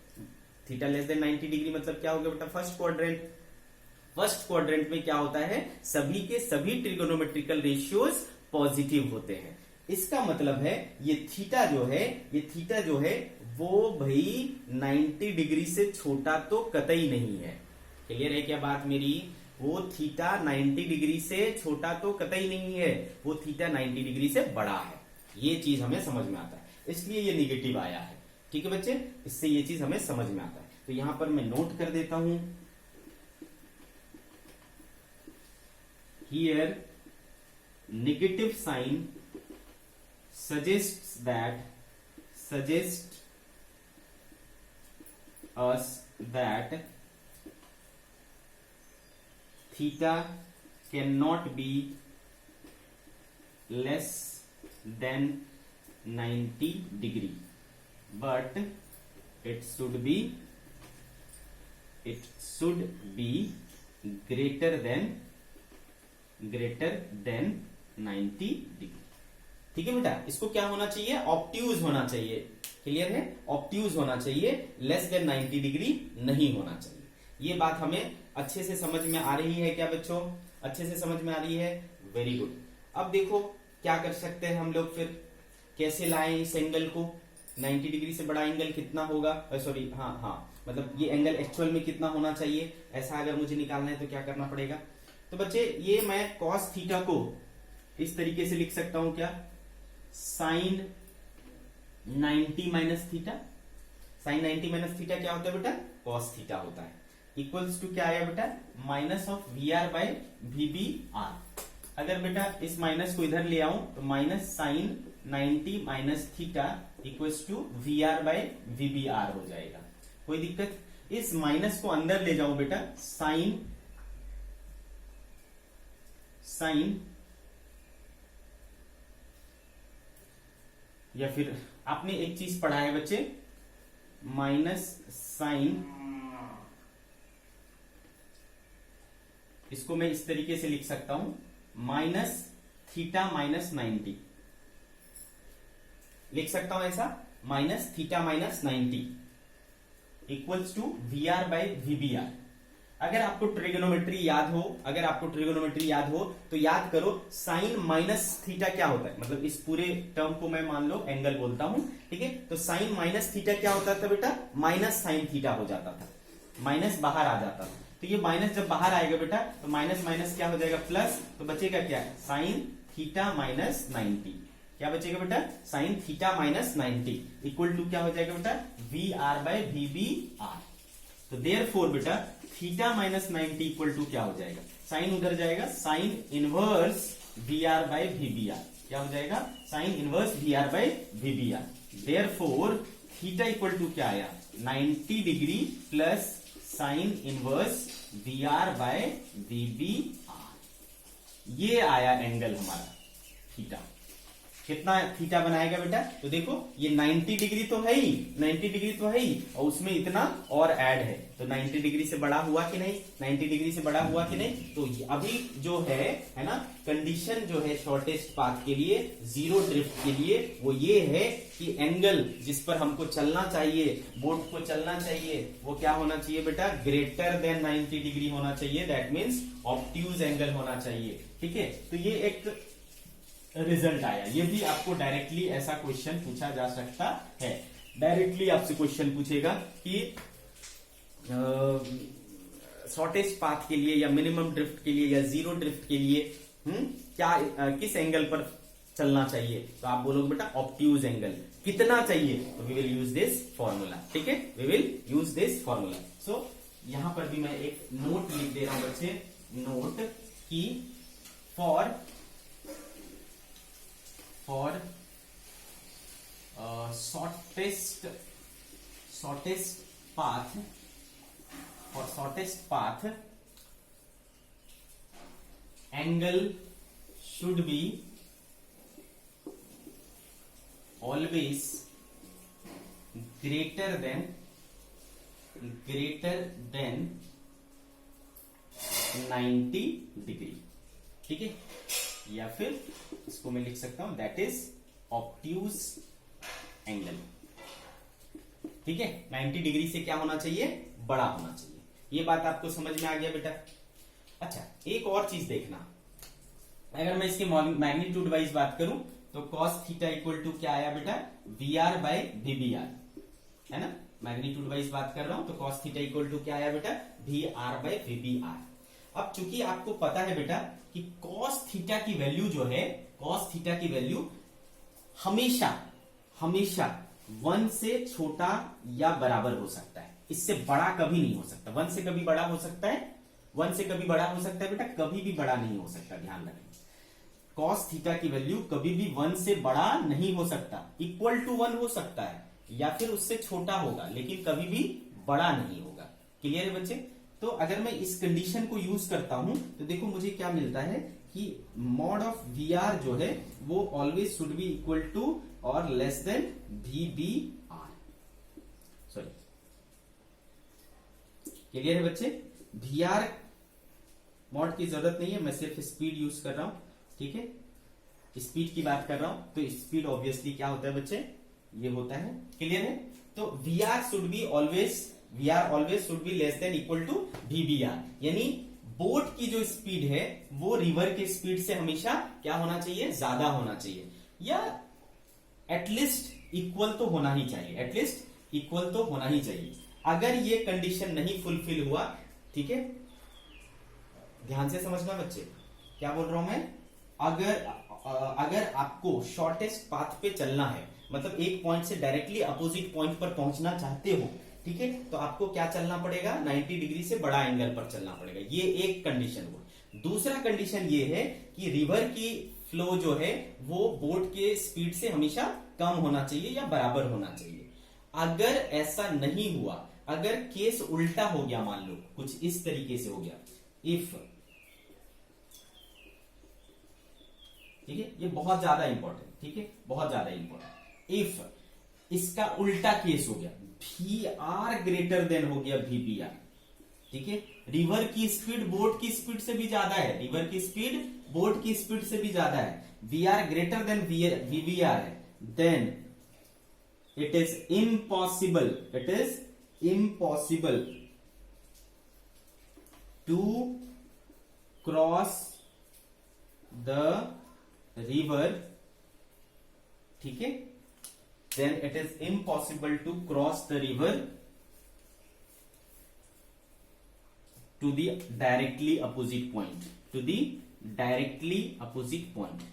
थीटा लेस देन 90 डिग्री मतलब क्या होगा बेटा, फर्स्ट क्वाड्रेंट, फर्स्ट क्वाड्रेंट में क्या होता है, सभी के सभी ट्रिगोनोमेट्रिकल रेशियोज पॉजिटिव होते हैं। इसका मतलब है ये थीटा जो है, ये थीटा जो है वो भाई 90 डिग्री से छोटा तो कतई नहीं है। क्लियर है क्या बात मेरी, वो थीटा 90 डिग्री से छोटा तो कतई नहीं है, वो थीटा 90 डिग्री से बड़ा है। ये चीज हमें समझ में आता है, इसलिए ये निगेटिव आया है, ठीक है बच्चे, इससे ये चीज हमें समझ में आता है। तो यहां पर मैं नोट कर देता हूं, here negative sign suggests us that theta cannot be less than 90 degree, but it should be greater than 90 degree, ठीक है बेटा। इसको क्या होना चाहिए, ऑब्ट्यूज होना चाहिए, क्लियर है, ऑब्ट्यूज होना चाहिए, लेस देन 90 डिग्री नहीं होना चाहिए। ये बात हमें अच्छे से समझ में आ रही है क्या बच्चों, अच्छे से समझ में आ रही है, वेरी गुड। अब देखो क्या कर सकते हैं हम लोग, फिर कैसे लाएं इस एंगल को, 90 डिग्री से बड़ा एंगल कितना होगा, सॉरी हाँ मतलब ये एंगल एक्चुअल में कितना होना चाहिए, ऐसा अगर मुझे निकालना है तो क्या करना पड़ेगा। तो बच्चे ये मैं cos थीटा को इस तरीके से लिख सकता हूं क्या, sine 90 minus theta, sine 90 minus theta क्या होता है बेटा, cos थीटा होता है, इक्वल्स टू क्या आया बेटा, minus of V R by V B R. अगर बेटा इस माइनस को इधर ले आऊं तो minus sine 90 minus theta equals to V R by V B R हो जाएगा, कोई दिक्कत। इस माइनस को अंदर ले जाऊं बेटा, साइन या फिर आपने एक चीज पढ़ा है बच्चे, माइनस साइन, इसको मैं इस तरीके से लिख सकता हूं, माइनस थीटा माइनस 90 लिख सकता हूं ऐसा, minus theta minus 90 equals to V R by V B R. अगर आपको ट्रिगोनोमेट्री याद हो तो याद करो, साइन माइनस थीटा क्या होता है, मतलब इस पूरे टर्म को मैं मान लो एंगल बोलता हूं, ठीक है। तो साइन माइनस थीटा क्या होता था बेटा, माइनस साइन थीटा हो जाता था, माइनस बाहर आ जाता था। तो ये माइनस जब बाहर आएगा बेटा तो माइनस माइनस क्या हो जाएगा, प्लस, तो बचेगा क्या, साइन थीटा माइनस 90, क्या बचेगा बेटा, sine theta minus 90 equal to क्या हो जाएगा बेटा, V R by V B R. तो देयरफॉर बेटा थीटा माइनस 90 इक्वल टू क्या हो जाएगा, साइन उधर जाएगा, sine inverse V R by V B R, क्या हो जाएगा, sine inverse V R by V B R. Therefore theta equal to क्या आया, 90 degree plus sine inverse V R by V B are, ये आया angle हमारा theta, कितना theta बनाएगा बेटा? तो देखो ये 90 डिग्री तो है ही, 90 डिग्री तो है ही, और उसमें इतना और ऐड है, तो 90 डिग्री से बड़ा हुआ कि नहीं? 90 डिग्री से बड़ा हुआ कि नहीं? तो अभी जो है ना, कंडीशन जो है शॉर्टेस्ट पाथ के लिए, जीरो ड्रिफ्ट के लिए, वो ये है कि एंगल जिस पर हमको चलना चाहिए, बोट को चलना चाहिए, वो क्या होना चाहिए बेटा? ग्रेटर देन 90 डिग्री होना चाहिए। दैट मीन्स ऑब्ट्यूज एंगल होना चाहिए। ठीक है, तो ये एक रिजल्ट आया। ये भी आपको डायरेक्टली ऐसा क्वेश्चन पूछा जा सकता है। डायरेक्टली आपसे क्वेश्चन पूछेगा कि शॉर्टेस्ट पाथ के लिए या मिनिमम ड्रिफ्ट के लिए या जीरो ड्रिफ्ट के लिए क्या किस एंगल पर चलना चाहिए? तो आप बोलोगे बेटा ऑब्ट्यूज एंगल। कितना चाहिए? तो we will use this formula. ठीक है, we will use this formula. So यहां पर भी मैं एक नोट लिख दे रहा हूं बच्चे, नोट की for shortest path angle should be always greater than 90 degree. ठीक है, या फिर इसको मैं लिख सकता हूं दैट इज ऑब्ट्यूज एंगल। ठीक है, 90 डिग्री से क्या होना चाहिए? बड़ा होना चाहिए। ये बात आपको समझ में आ गया बेटा? अच्छा, एक और चीज देखना, अगर मैं इसके मैग्नीट्यूड वाइज बात करूं तो cos थीटा इक्वल टू क्या आया बेटा? VR बाय VBR, है ना? मैग्नीट्यूड वाइज बात कर रहा हूं तो cos थीटा इक्वल टू क्या आया बेटा? VR by VBR। अब चूंकि आपको पता है बेटा कि cos थीटा की वैल्यू जो है, cos थीटा की वैल्यू हमेशा 1 से छोटा या बराबर हो सकता है, इससे बड़ा कभी नहीं हो सकता। 1 से कभी बड़ा हो सकता है, 1 से कभी बड़ा हो सकता है बेटा, कभी भी बड़ा नहीं हो सकता। ध्यान रखें, cos थीटा की वैल्यू कभी भी 1 से बड़ा नहीं हो सकता। इक्वल टू 1 हो सकता है या फिर उससे छोटा होगा, लेकिन कभी भी बड़ा नहीं होगा। क्लियर है बच्चे? तो अगर मैं इस कंडीशन को यूज करता हूं तो देखो मुझे क्या मिलता है कि मॉड ऑफ VR जो है वो always should be equal to और less than VBR। Sorry, clear है बच्चे? VR मॉड की जरूरत नहीं है, मैं सिर्फ स्पीड यूज कर रहा हूं। ठीक है, स्पीड की बात कर रहा हूं तो स्पीड ऑब्वियसली क्या होता है बच्चे? ये होता है। क्लियर है? तो VR always should be less than equal to VBR, यानी बोट की जो स्पीड है वो रिवर की स्पीड से हमेशा क्या होना चाहिए? ज्यादा होना चाहिए, या एटलीस्ट इक्वल तो होना ही चाहिए, एटलीस्ट इक्वल तो होना ही चाहिए। अगर ये कंडीशन नहीं फुलफिल हुआ, ठीक है, ध्यान से समझना बच्चे, क्या बोल रहा हूं मैं? अगर आपको शॉर्टेस्ट पाथ पे चलना है, मतलब एक पॉइंट से डायरेक्टली अपोजिट पॉइंट पर पहुंचना चाहते हो, ठीक है, तो आपको क्या चलना पड़ेगा? 90 डिग्री से बड़ा एंगल पर चलना पड़ेगा। ये एक कंडीशन हुआ। दूसरा कंडीशन ये है कि रिवर की फ्लो जो है वो बोट के स्पीड से हमेशा कम होना चाहिए या बराबर होना चाहिए। अगर ऐसा नहीं हुआ, अगर केस उल्टा हो गया, मान लो कुछ इस तरीके से हो गया, इफ, ठीक है, ये बहुत ज्यादा इंपॉर्टेंट, ठीक है, बहुत ज्यादा इंपॉर्टेंट। इफ इसका उल्टा केस हो गया, VR ग्रेटर देन हो गया VBR, ठीक है, रिवर की स्पीड बोट की स्पीड से भी ज्यादा है, रिवर की स्पीड बोट की स्पीड से भी ज्यादा है, VR ग्रेटर देन VBR है, then it is impossible to cross the river, ठीक है, then it is impossible to cross the river to the directly opposite point, to the directly opposite point।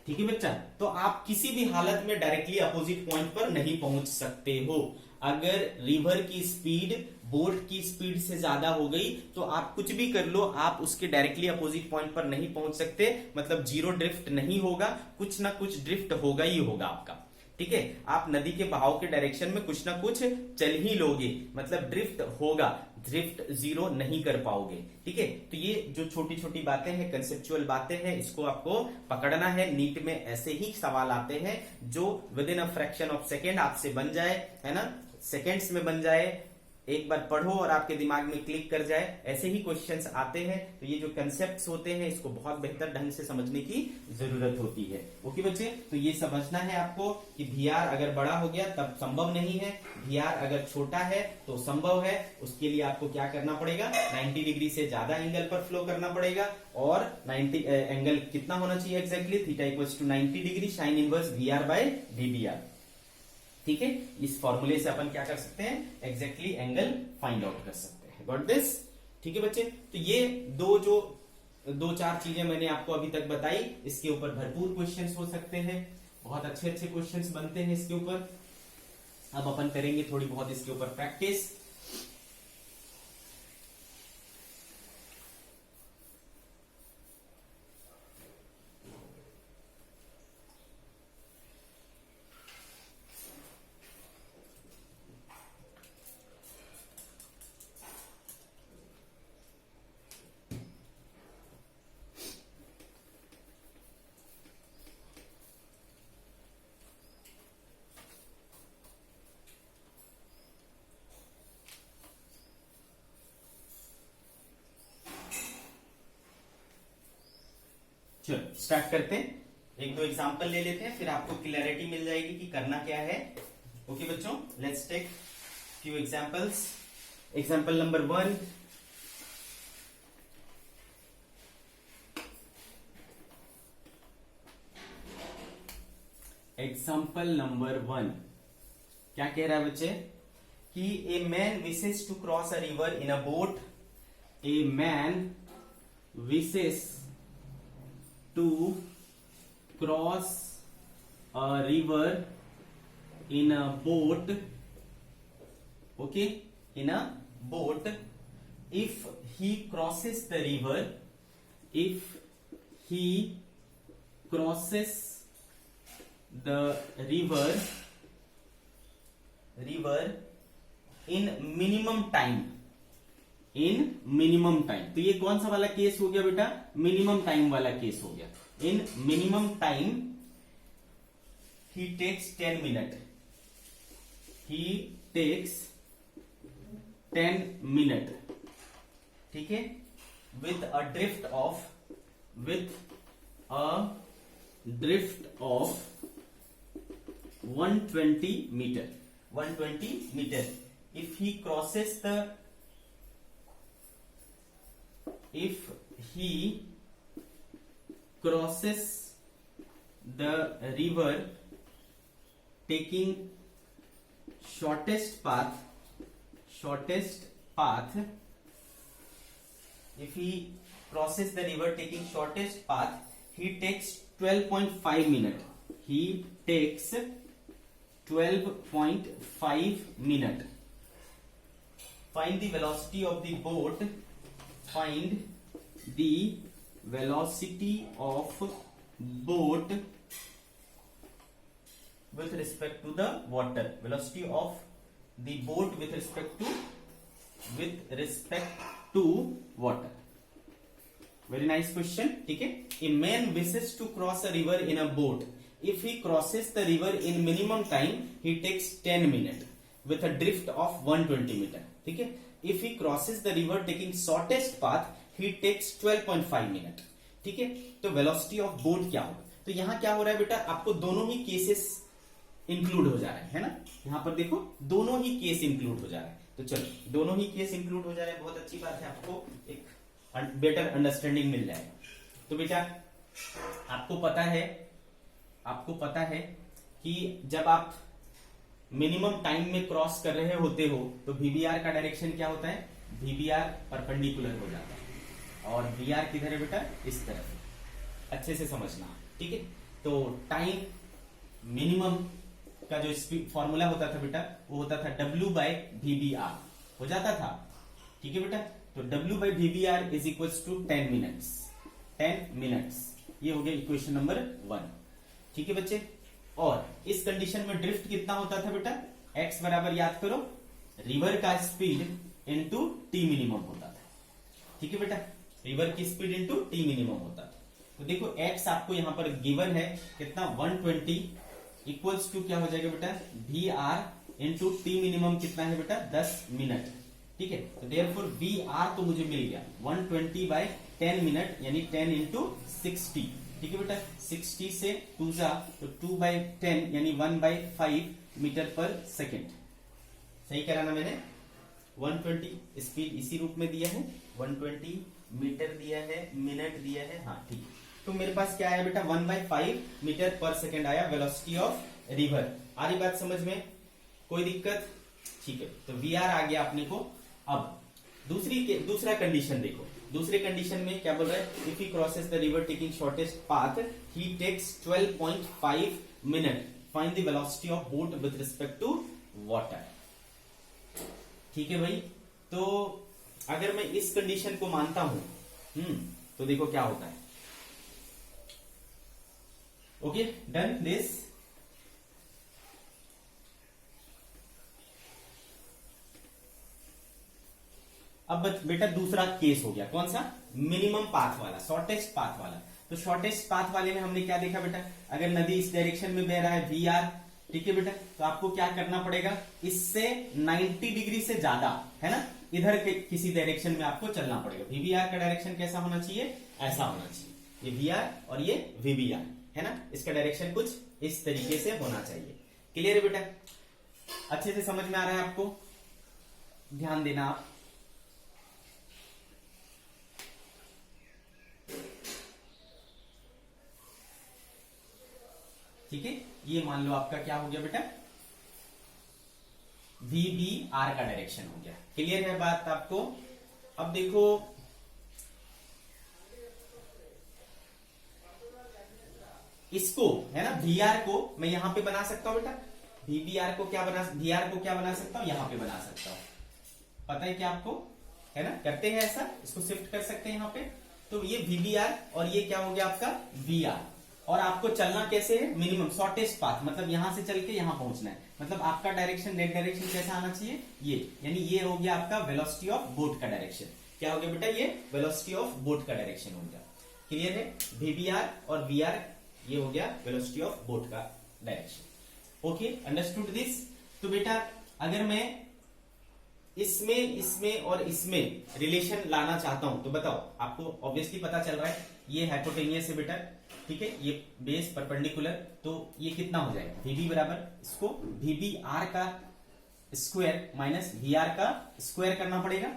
ठीक है बच्चा, तो आप किसी भी हालत में डायरेक्टली अपोजिट पॉइंट पर नहीं पहुंच सकते हो। अगर रिवर की स्पीड बोट की स्पीड से ज्यादा हो गई तो आप कुछ भी कर लो, आप उसके डायरेक्टली अपोजिट पॉइंट पर नहीं पहुंच सकते, मतलब जीरो ड्रिफ्ट नहीं होगा, कुछ ना कुछ ड्रिफ्ट होगा ही होगा आपका। ठीक है, आप नदी के बहाव के डायरेक्शन में कुछ ना कुछ चल ही लोगे, मतलब ड्रिफ्ट होगा। ड्रिफ्ट जीरो नहीं कर पाओगे। ठीक है, तो ये जो छोटी छोटी बातें हैं, कंसेप्चुअल बातें हैं, इसको आपको पकड़ना है। नीट में ऐसे ही सवाल आते हैं जो with in a fraction of second आपसे बन जाए, है ना, सेकेंड्स में बन जाए, एक बार पढ़ो और आपके दिमाग में क्लिक कर जाए, ऐसे ही क्वेश्चंस आते हैं। तो ये जो कंसेप्ट्स होते हैं इसको बहुत बेहतर ढंग से समझने की जरूरत होती है। ओके बच्चे, तो ये समझना है आपको कि VR अगर बड़ा हो गया तब संभव नहीं है, VR अगर छोटा है तो संभव है। उसके लिए आपको क्या करना पड़ेगा, 90 डिग्री से ज्यादा एंगल पर फ्लो करना पड़ेगा। और 90 एंगल कितना होना चाहिए exactly, theta equals to 90 degree sine inverse VR by VBR। ठीक है, इस फॉर्मूले से अपन क्या कर सकते हैं, एग्जैक्टली एंगल फाइंड आउट कर सकते हैं। Got this? ठीक है बच्चे, तो ये दो चार चीजें मैंने आपको अभी तक बताई, इसके ऊपर भरपूर क्वेश्चंस हो सकते हैं, बहुत अच्छे अच्छे क्वेश्चंस बनते हैं इसके ऊपर। अब अपन करेंगे थोड़ी बहुत इसके ऊपर प्रैक्टिस। चलो स्टार्ट करते हैं, एक दो एग्जांपल ले लेते हैं, फिर आपको क्लैरिटी मिल जाएगी कि करना क्या है। ओके बच्चों, let's take few examples. Example number 1, example number 1 क्या कह रहा है बच्चे कि a man wishes to cross a river in a boat. A man wishes to cross a river in a boat, okay, in a boat. If he crosses the river, if he crosses the river in minimum time, in minimum time, तो ये कौन सा वाला case हो गया बेटा, minimum time वाला case हो गया। In minimum time he takes 10 minute, he takes 10 minute, ठीक है, with a drift of 120 metre, 120 metre. If he crosses the river taking shortest path, if he crosses the river taking shortest path, he takes 12.5 minute, he takes 12.5 minute. Find the velocity of the boat, find the velocity of boat with respect to the water, velocity of the boat with respect to water. Very nice question. ठीक है, a man wishes to cross a river in a boat. If he crosses the river in minimum time, he takes 10 minutes with a drift of 120 meter. ठीक है, if he crosses the river taking shortest path, he takes 12.5 minutes. ठीक है, तो velocity of boat क्या होगा, तो यहां क्या हो रहा है बेटा, आपको दोनों ही केसेस इंक्लूड हो जा रहे हैं, है ना, यहां पर देखो दोनों ही केस इंक्लूड हो जा रहे हैं। तो चलो दोनों ही केस इंक्लूड हो जा रहे हैं, बहुत अच्छी बात है, आपको एक बेटर अंडरस्टैंडिंग मिल जाएगा। तो बेटा आपको पता है कि जब आप मिनिमम टाइम में क्रॉस कर रहे होते हो तो VBR का डायरेक्शन क्या होता है, VBR परपेंडिकुलर हो जाता है और VR किधर है बेटा, इस तरफ, अच्छे से समझना, ठीक है। तो टाइम मिनिमम का जो स्पीड फॉर्मूला होता था बेटा, वो होता था W/VBR हो जाता था, ठीक है बेटा। तो W/VBR is equals to 10 minutes, 10 minutes, ये हो गया इक्वेशन नंबर 1, ठीक है बच्चे। और इस कंडीशन में ड्रिफ्ट कितना होता था बेटा, x बराबर याद करो, रिवर का स्पीड इंटू टी मिनिमम होता था। ठीक है बेटा, रिवर की स्पीड इंटू टी मिनिमम होता था। तो देखो x आपको यहां पर गिवन है कितना 120 इक्वल्स टू क्या हो जाएगा बेटा V R into T minimum कितना है बेटा 10 मिनट। ठीक है, तो देयरफॉर वी आर तो मुझे मिल गया 120/10 मिनट यानी 10 इंटू 60। ठीक है बेटा, 60 से 2 जा तो 2/10 यानी 1/5 मीटर पर सेकेंड। सही कराना मैंने 120 स्पीड इसी रूप में दिया है, 120 मीटर दिया है, मिनट दिया है। हाँ ठीक, तो मेरे पास क्या आया बेटा 1/5 मीटर पर सेकेंड आया वेलोसिटी ऑफ रिवर। आ रही बात समझ में, कोई दिक्कत? ठीक है, तो वी आर आ गया अपने को। अब दूसरा कंडीशन देखो, दूसरे कंडीशन में क्या बोल रहा है, if he crosses the river taking shortest path he takes 12.5 minute, find the velocity of boat with respect to water. ठीक है भाई, तो अगर मैं इस कंडीशन को मानता हूं तो देखो क्या होता है। Okay done this. अब बेटा दूसरा केस हो गया, कौन सा? मिनिमम पाथ वाला, शॉर्टेस्ट पाथ वाला। तो शॉर्टेस्ट पाथ वाले में हमने क्या देखा बेटा, अगर नदी इस डायरेक्शन में बह रहा है वी आर, ठीक है बेटा, तो आपको क्या करना पड़ेगा, इससे 90 डिग्री से ज्यादा है ना इधर के किसी डायरेक्शन में आपको चलना पड़ेगा। वीबीआर का डायरेक्शन कैसा होना चाहिए, ऐसा होना चाहिए, ये वीआर और ये वीबीआर है ना, इसका डायरेक्शन कुछ इस तरीके से होना चाहिए। क्लियर है बेटा, अच्छे से समझ में आ रहा है आपको? ध्यान देना आप। ठीक है, ये मान लो आपका क्या हो गया बेटा वीबीआर का डायरेक्शन हो गया। क्लियर है बात आपको? अब देखो इसको है ना, वीआर को मैं यहां पे बना सकता हूं बेटा, वीबीआर को क्या बना सकता हूं, यहां पे बना सकता हूं। पता है क्या आपको, है ना, करते हैं ऐसा, इसको शिफ्ट कर सकते हैं यहां पे। तो ये वीबीआर और ये क्या हो गया आपका वीआर, और आपको चलना कैसे है, मिनिमम शॉर्टेस्ट पाथ, मतलब यहां से चल के यहां पहुंचना है। मतलब आपका डायरेक्शन, नेट डायरेक्शन कैसा आना चाहिए, ये, यानी ये हो गया आपका वेलोसिटी ऑफ बोट का डायरेक्शन। क्या हो गया बेटा, ये वेलोसिटी ऑफ बोट का डायरेक्शन हो गया। क्लियर है, वीबीआर और वीआर ये हो गया वेलोसिटी ऑफ बोट का डायरेक्शन। Okay understood this. तो बेटा अगर मैं इसमें और इसमें रिलेशन लाना चाहता हूं तो बताओ, आपको ऑब्वियसली पता चल रहा है ये हाइपोटेनियस है बेटा, ठीक है, ये बेस परपेंडिकुलर, तो ये कितना हो जाएगा वीबी बराबर इसको वीबी आर का स्क्वायर माइनस वी आर का स्क्वायर करना पड़ेगा।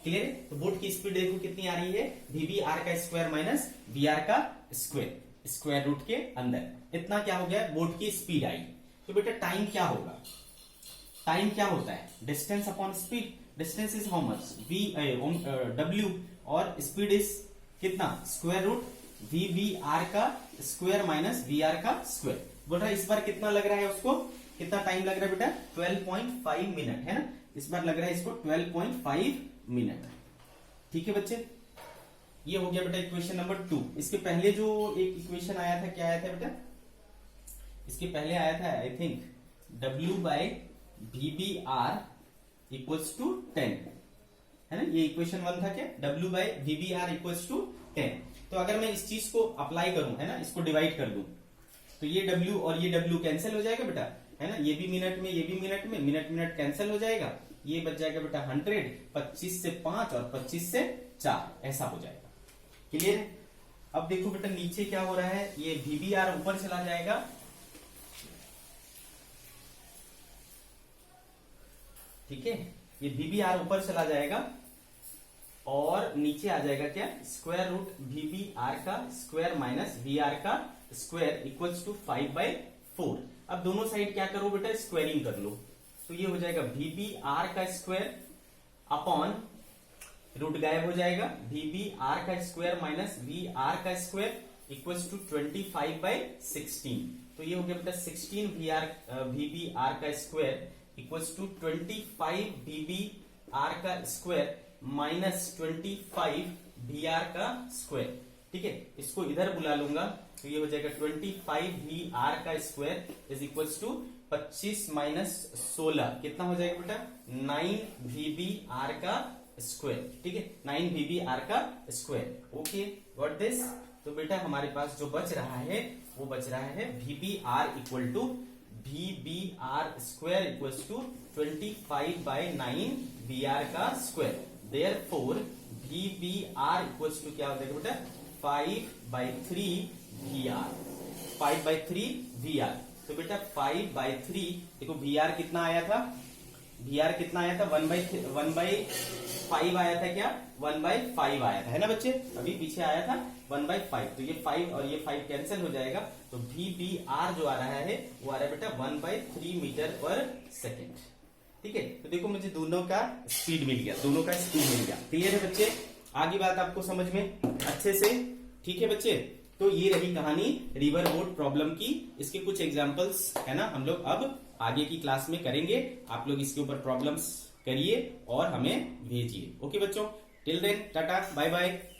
क्लियर है, तो बोट की स्पीड देखो कितनी आ रही है, वीबी आर का स्क्वायर माइनस वी आर का स्क्वायर, स्क्वायर रूट के अंदर इतना क्या हो गया बोट की स्पीड आई। तो बेटा टाइम क्या होगा, टाइम क्या होता है, distance upon speed. Distance is how much, V W, और स्पीड इज कितना, square root V V R का स्क्वायर माइनस वी आर का स्क्वायर। बोल रहा है इस बार कितना लग रहा है उसको, कितना टाइम लग रहा है बेटा 12.5 मिनट है ना, इस बार लग रहा है इसको 12.5 मिनट। ठीक है बच्चे, ये हो गया बेटा इक्वेशन नंबर 2। इसके पहले जो एक इक्वेशन आया था, क्या आया था बेटा, इसके पहले आया था I think W by VBR equals to 10 है ना, ये इक्वेशन 1 था क्या, W by VBR equals to 10। तो अगर मैं इस चीज को अप्लाई करूं है ना, इसको डिवाइड कर दूं, तो ये W और ये W कैंसिल हो जाएगा बेटा, है ना, ये भी मिनट में, ये भी मिनट में, मिनट मिनट कैंसिल हो जाएगा, ये बच जाएगा बेटा 100, 25 से 5 और 25 से 4, ऐसा हो जाएगा। क्लियर है? अब देखो बेटा नीचे क्या हो रहा है, ये VBR ऊपर चला जाएगा, ठीक है, ये VBR ऊपर चला जाएगा और नीचे आ जाएगा क्या, स्क्वायर रूट VBR का स्क्वायर माइनस VR का स्क्वायर इक्वल्स टू 5/4। अब दोनों साइड क्या करो बेटा, स्क्वायरिंग कर लो, तो ये हो जाएगा VBR का स्क्वायर अपॉन, रूट गायब हो जाएगा, VBR का स्क्वायर माइनस VR का स्क्वायर इक्वल्स टू 25/16। तो ये हो गया बेटा 16 VBR का स्क्वायर इक्वल्स टू 25 VBR का स्क्वायर माइनस 25 VR का स्क्वायर। ठीक है, इसको इधर बुला लूंगा, तो ये हो जाएगा 25 VR का square is equals to 25 minus 16 कितना हो जाएगा बेटा 9 VBR का स्क्वायर, ठीक है 9 VBR का स्क्वायर। Okay got this. तो बेटा हमारे पास जो बच रहा है वो बच रहा है VBR equal to VBR square equal to 25/9 VR का square. Therefore VBR equal to क्या हो जाएगा बेटा 5/3 VR, 5/3 VR। तो बेटा 5/3 देखो VR कितना आया था, VR कितना आया था 1/5 आया था, क्या 1/5 आया था, है ना बच्चे, अभी पीछे आया था 1/5। तो ये 5 और ये 5 कैंसिल हो जाएगा, तो VBR जो आ रहा है वो आ रहा है बेटा 1/3 मीटर पर सेकेंड। ठीक है, तो देखो मुझे दोनों का स्पीड मिल गया, दोनों का स्पीड मिल गया। क्लियर है बच्चे, आगे बात आपको समझ में अच्छे से, ठीक है बच्चे। तो ये रही कहानी रिवर बोट प्रॉब्लम की, इसके कुछ एग्जांपल्स है ना हम लोग अब आगे की क्लास में करेंगे। आप लोग इसके ऊपर प्रॉब्लम्स करिए और हमें भेजिए। ओके बच्चों, till then tata bye bye.